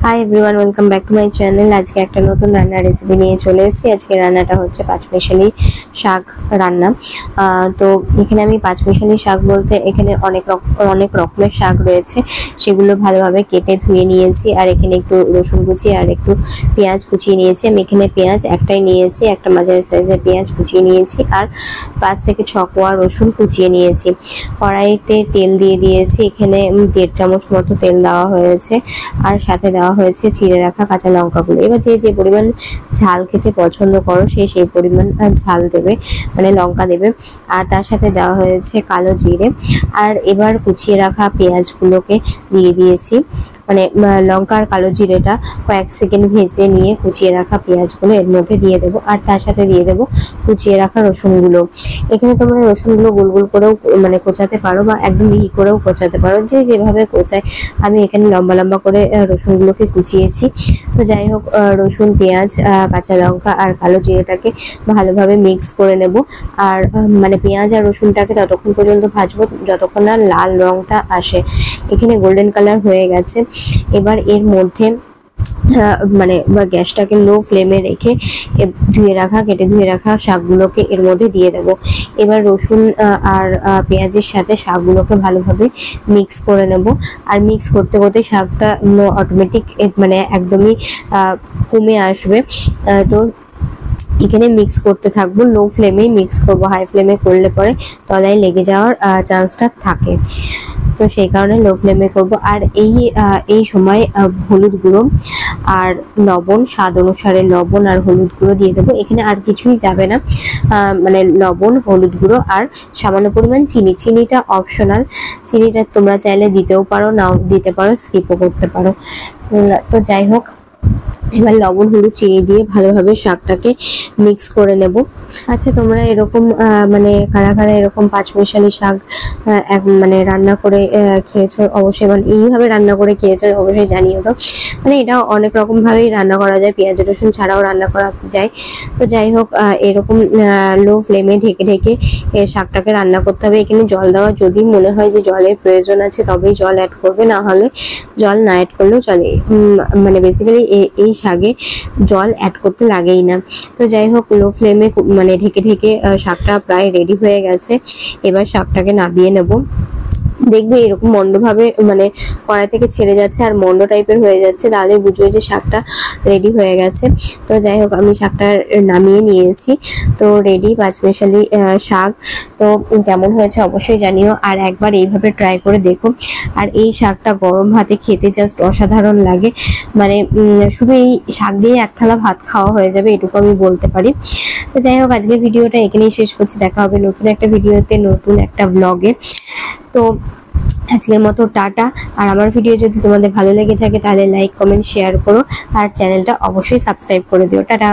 Hi everyone, welcome back to my channel. আজকে একটা নতুন রান্নার রেসিপি নিয়ে চলে এসেছি। আজকে রান্নাটা হচ্ছে পাঁচমিশালি শাক রান্না। তো এখানে আমি পাঁচমিশালি শাক বলতে এখানে অনেক রকমের শাক রয়েছে, সেগুলো ভালোভাবে কেটে ধুয়ে নিয়েছি। আর এখানে একটু রসুন কুচি আর একটু পেঁয়াজ কুচিয়ে নিয়েছি। আমি এখানে পেঁয়াজ একটাই নিয়েছি, একটা মাঝারি সাইজের পেঁয়াজ কুচিয়ে নিয়েছি আর 5 থেকে 6 কোয়া রসুন কুচিয়ে নিয়েছি। কড়াইতে তেল দিয়ে দিয়েছি, এখানে 1.5 চামচ মতো তেল দেওয়া হয়েছে আর সাথে দেওয়া হয়েছে চিড়ে রাখা কাঁচা লঙ্কাগুলো। এবার যে পরিমাণ ঝাল খেতে পছন্দ করো সেই পরিমাণ ঝাল দেবে, মানে লঙ্কা দেবে। আর তার সাথে দেওয়া হয়েছে কালো জিরে। আর এবার কুচিয়ে রাখা পেঁয়াজগুলোকে দিয়ে দিয়েছি, মানে লঙ্কা আর কালো জিরেটা কয়েক সেকেন্ড ভেজে নিয়ে কুচিয়ে রাখা পেঁয়াজগুলো এর মধ্যে দিয়ে দেবো। আর তার সাথে দিয়ে দেবো কুচিয়ে রাখা রসুনগুলো। এখানে তোমরা রসুনগুলো গোল গোল করেও মানে কোচাতে পারো বা একদম মিহি করেও কোচাতে পারো, যেভাবে কোচায়। আমি এখানে লম্বা লম্বা করে রসুনগুলোকে কুচিয়েছি। তো যাই হোক, রসুন, পেঁয়াজ, কাঁচা লঙ্কা আর কালো জিরেটাকে ভালোভাবে মিক্স করে নেব। আর মানে পেঁয়াজ আর রসুনটাকে ততক্ষণ পর্যন্ত ভাজবো যতক্ষণ না লাল রংটা আসে। এখানে গোল্ডেন কালার হয়ে গেছে। এবার এর মধ্যে মানে গ্যাসটাকে লো ফ্লেমে রেখে কেটে ধুয়ে রাখা শাকগুলোকে এর মধ্যে দিয়ে দেবো। এবার রসুন আর পেঁয়াজের সাথে শাকগুলোকে ভালোভাবে মিক্স করে নেব। আর মিক্স করতে করতে শাকটা অটোমেটিক মানে একদমই কমে আসবে। তো এখানে মিক্স করতে থাকবো, লো ফ্লেমেই মিক্স করবো। হাই ফ্লেমে করলে পরে তলায় লেগে যাওয়ার চান্সটা থাকে, তো সেই কারণে লো ফ্লেমে করব। আর এই সময় হলুদ গুঁড়ো আর লবণ, স্বাদ অনুসারে লবণ আর হলুদ গুঁড়ো দিয়ে দেবো। এখানে আর কিছুই যাবে না, মানে লবণ, হলুদ গুঁড়ো আর সামান্য পরিমাণ চিনিটা অপশনাল। চিনিটা তোমরা চাইলে দিতেও পারো, নাও দিতে পারো, স্কিপও করতে পারো। তো যাই হোক, এবার লবণ, হলুদ, চিনি দিয়ে ভালোভাবে শাকটাকে মিক্স করে নেব। আচ্ছা, তোমরা এরকম মানে কারা কারা এরকম পাঁচমিশালি শাক মানে রান্না করে খেয়েছো? অবশ্যই মানে এইভাবে রান্না করে খেয়েছো অবশ্যই জানিও তো। মানে এটা অনেক রকম ভাবেই রান্না করা যায়, পেঁয়াজ রসুন ছাড়াও রান্না করা যায়। তো যাই হোক, এরকম লো ফ্লেমে ঢেকে ঢেকে শাকটাকে রান্না করতে হবে। এখানে জল দেওয়া, যদি মনে হয় যে জলের প্রয়োজন আছে তবেই জল অ্যাড করবে, না হলে জল না অ্যাড করলেও চলে। মানে বেসিক্যালি এই শাকে জল অ্যাড করতে লাগেই না। তো যাই হোক, লো ফ্লেমে মানে ঢেকে ঢেকে শাকটা প্রায় রেডি হয়ে গেছে। এবার শাকটাকে নামিয়ে নেব। দেখবে এরকম মন্ডভাবে মানে কড়াই থেকে ছেড়ে যাচ্ছে আর মন্ড টাইপের হয়ে যাচ্ছে, তাহলে বুঝবে যে শাকটা রেডি হয়ে গেছে। তো যাই হোক, আমি শাকটা নামিয়ে নিয়েছি। তো রেডি পাঁচমিশালি শাক। তো কেমন হয়েছে অবশ্যই জানিও, আর একবার এইভাবে ট্রাই করে দেখো। আর এই শাকটা গরম ভাতে খেতে জাস্ট অসাধারণ লাগে। মানে শুধু এই শাক দিয়ে এক থালা ভাত খাওয়া হয়ে যাবে, এটুকু আমি বলতে পারি। তো যাই হোক, আজকের ভিডিওটা এখানেই শেষ করছি। দেখা হবে নতুন একটা ভিডিওতে, নতুন একটা ব্লগে। তো আজকের মতো টাটা। আর আমার ভিডিও যদি তোমাদের ভালো লেগে থাকে তাহলে লাইক, কমেন্ট, শেয়ার করো আর চ্যানেলটা অবশ্যই সাবস্ক্রাইব করে দিও। টাটা।